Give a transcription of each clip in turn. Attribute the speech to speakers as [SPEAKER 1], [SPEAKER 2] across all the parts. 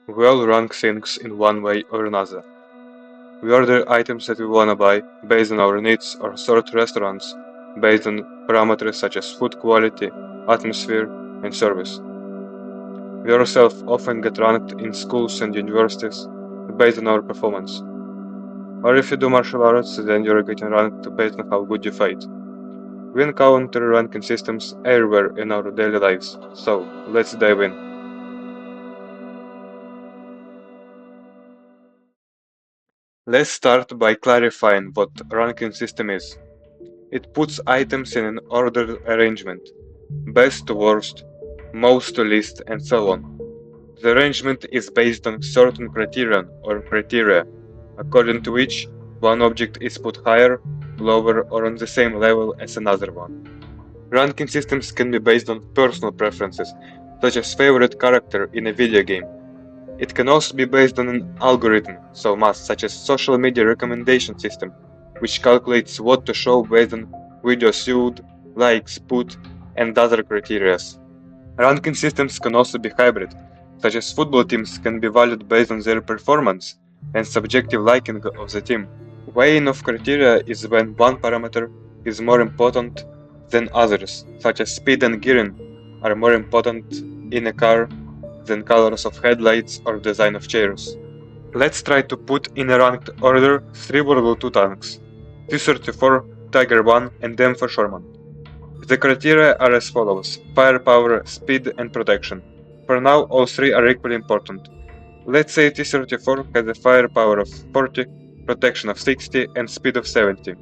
[SPEAKER 1] We all rank things in one way or another. We order items that we wanna buy based on our needs or sort restaurants based on parameters such as food quality, atmosphere, and service. We ourselves often get ranked in schools and universities based on our performance. Or if you do martial arts, then you're getting ranked based on how good you fight. We encounter ranking systems everywhere in our daily lives, so let's dive in. Let's start by clarifying what ranking system is. It puts items in an ordered arrangement, best to worst, most to least, and so on. The arrangement is based on certain criterion or criteria, according to which one object is put higher, lower, or on the same level as another one. Ranking systems can be based on personal preferences, such as favorite character in a video game. It can also be based on an algorithm, so math, such as social media recommendation system, which calculates what to show based on videos viewed, likes put, and other criteria. Ranking systems can also be hybrid, such as football teams can be valued based on their performance and subjective liking of the team. Weighing of criteria is when one parameter is more important than others, such as speed and gearing are more important in a car than colors of headlights or design of chairs. Let's try to put in a ranked order 3 World War II tanks, T-34, Tiger 1 and M for Sherman. The criteria are as follows: firepower, speed and protection. For now all three are equally important. Let's say T-34 has a firepower of 40, protection of 60 and speed of 70.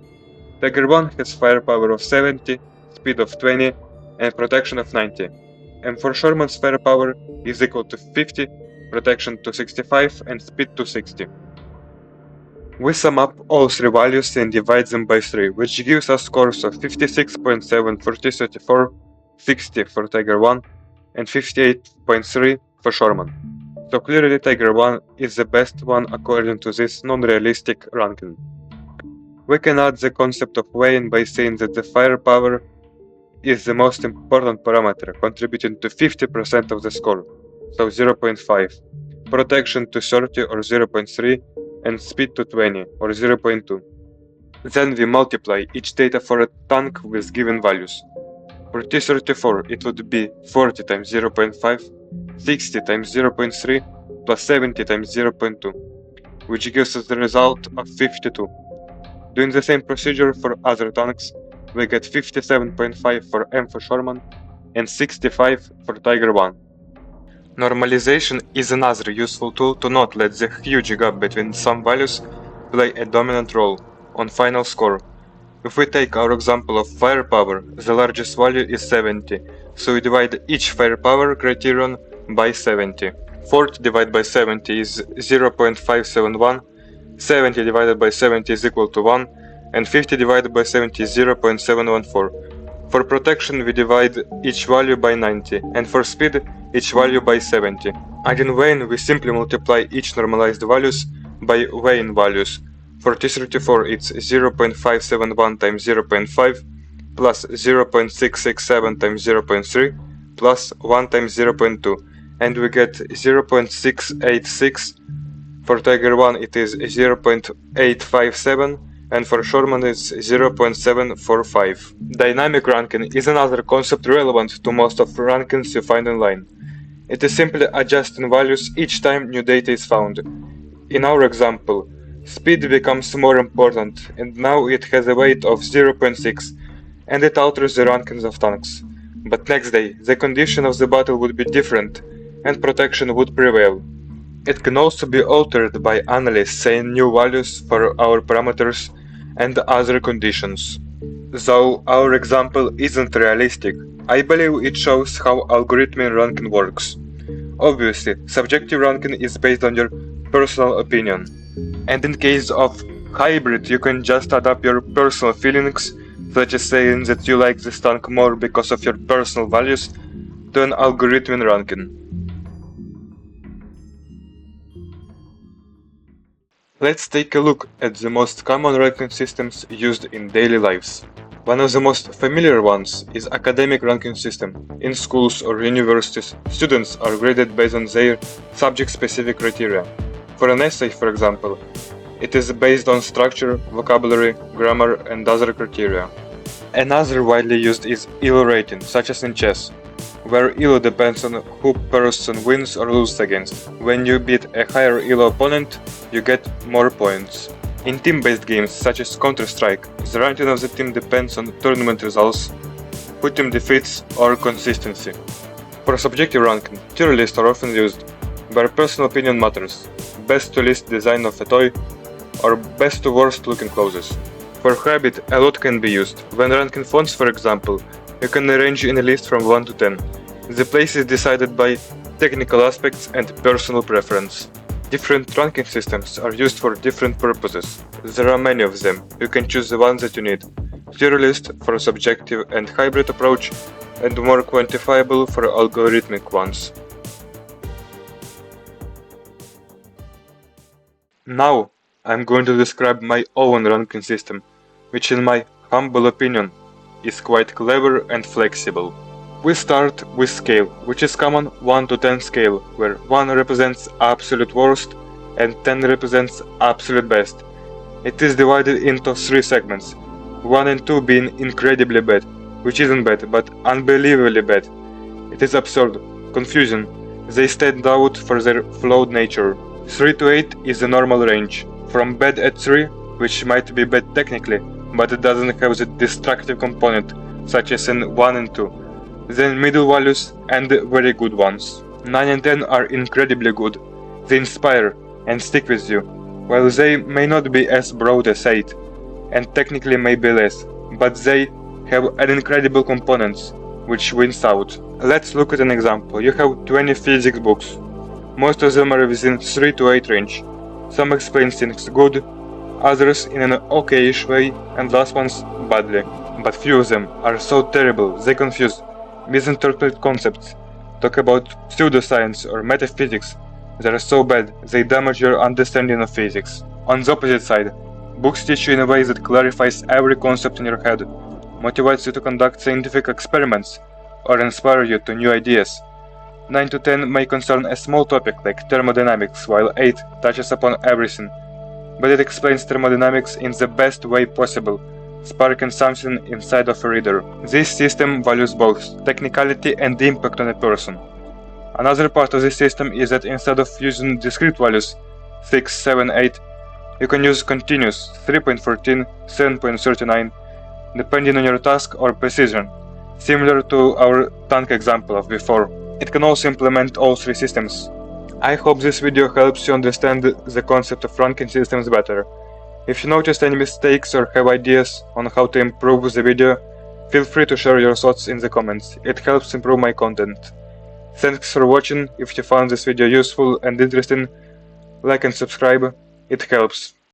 [SPEAKER 1] Tiger 1 has firepower of 70, speed of 20 and protection of 90. And for Sherman's firepower is equal to 50, protection to 65 and speed to 60. We sum up all three values and divide them by 3, which gives us scores of 56.7 for T-34, 60 for Tiger 1 and 58.3 for Sherman. So clearly Tiger 1 is the best one according to this non-realistic ranking. We can add the concept of weighing by saying that the firepower is the most important parameter, contributing to 50% of the score, so 0.5, protection to 30 or 0.3, and speed to 20 or 0.2. Then we multiply each data for a tank with given values. For T-34 it would be 40 times 0.5, 60 times 0.3, plus 70 times 0.2, which gives us the result of 52. Doing the same procedure for other tanks, we get 57.5 for M for Sherman and 65 for Tiger 1. Normalization is another useful tool to not let the huge gap between some values play a dominant role on final score. If we take our example of firepower, the largest value is 70, so we divide each firepower criterion by 70. 40 divided by 70 is 0.571, 70 divided by 70 is equal to 1, and 50 divided by 70 is 0.714. For protection we divide each value by 90, and for speed each value by 70. And in weighing we simply multiply each normalized values by weighing values. For T-34 it's 0.571 times 0.5 plus 0.667 times 0.3 plus 1 times 0.2, and we get 0.686. For Tiger 1 it is 0.857 and for Sherman it's 0.745. Dynamic ranking is another concept relevant to most of rankings you find online. It is simply adjusting values each time new data is found. In our example, speed becomes more important and now it has a weight of 0.6 and it alters the rankings of tanks. But next day, the condition of the battle would be different and protection would prevail. It can also be altered by analysts saying new values for our parameters and other conditions. Though our example isn't realistic, I believe it shows how algorithmic ranking works. Obviously, subjective ranking is based on your personal opinion, and in case of hybrid you can just adapt your personal feelings, such as saying that you like this tank more because of your personal values, to an algorithmic ranking. Let's take a look at the most common ranking systems used in daily lives. One of the most familiar ones is academic ranking system. In schools or universities, students are graded based on their subject-specific criteria. For an essay, for example, it is based on structure, vocabulary, grammar, and other criteria. Another widely used is ELO rating, such as in chess, where ELO depends on who person wins or loses against. When you beat a higher ELO opponent, you get more points. In team-based games such as Counter-Strike, the ranking of the team depends on tournament results, who team defeats, or consistency. For subjective ranking, tier lists are often used, where personal opinion matters, best to least design of a toy, or best to worst looking clothes. For habit, a lot can be used. When ranking fonts, for example, you can arrange in a list from 1 to 10. The place is decided by technical aspects and personal preference. Different ranking systems are used for different purposes. There are many of them. You can choose the one that you need. Tier list for a subjective and hybrid approach, and more quantifiable for algorithmic ones. Now, I'm going to describe my own ranking system, which in my humble opinion is quite clever and flexible. We start with scale, which is common 1 to 10 scale, where 1 represents absolute worst and 10 represents absolute best. It is divided into 3 segments, 1 and 2 being incredibly bad, which isn't bad, but unbelievably bad. It is absurd, confusing, they stand out for their flawed nature. 3 to 8 is the normal range, from bad at 3, which might be bad technically, but it doesn't have the destructive component, such as in 1 and 2. Then middle values and very good ones. 9 and 10 are incredibly good. They inspire and stick with you, while they may not be as broad as 8, and technically may be less, but they have an incredible components, which wins out. Let's look at an example. You have 20 physics books. Most of them are within 3 to 8 range. Some explain things good, others in an okayish way, and last ones badly. But few of them are so terrible they confuse, misinterpret concepts, talk about pseudoscience or metaphysics. They are so bad they damage your understanding of physics. On the opposite side, books teach you in a way that clarifies every concept in your head, motivates you to conduct scientific experiments, or inspire you to new ideas. 9 to 10 may concern a small topic like thermodynamics, while 8 touches upon everything, but it explains thermodynamics in the best way possible, sparking something inside of a reader. This system values both technicality and impact on a person. Another part of this system is that instead of using discrete values 6, 7, 8, you can use continuous 3.14, 7.39, depending on your task or precision, similar to our tank example of before. It can also implement all 3 systems. I hope this video helps you understand the concept of ranking systems better. If you noticed any mistakes or have ideas on how to improve the video, feel free to share your thoughts in the comments. It helps improve my content. Thanks for watching. If you found this video useful and interesting, like and subscribe. It helps.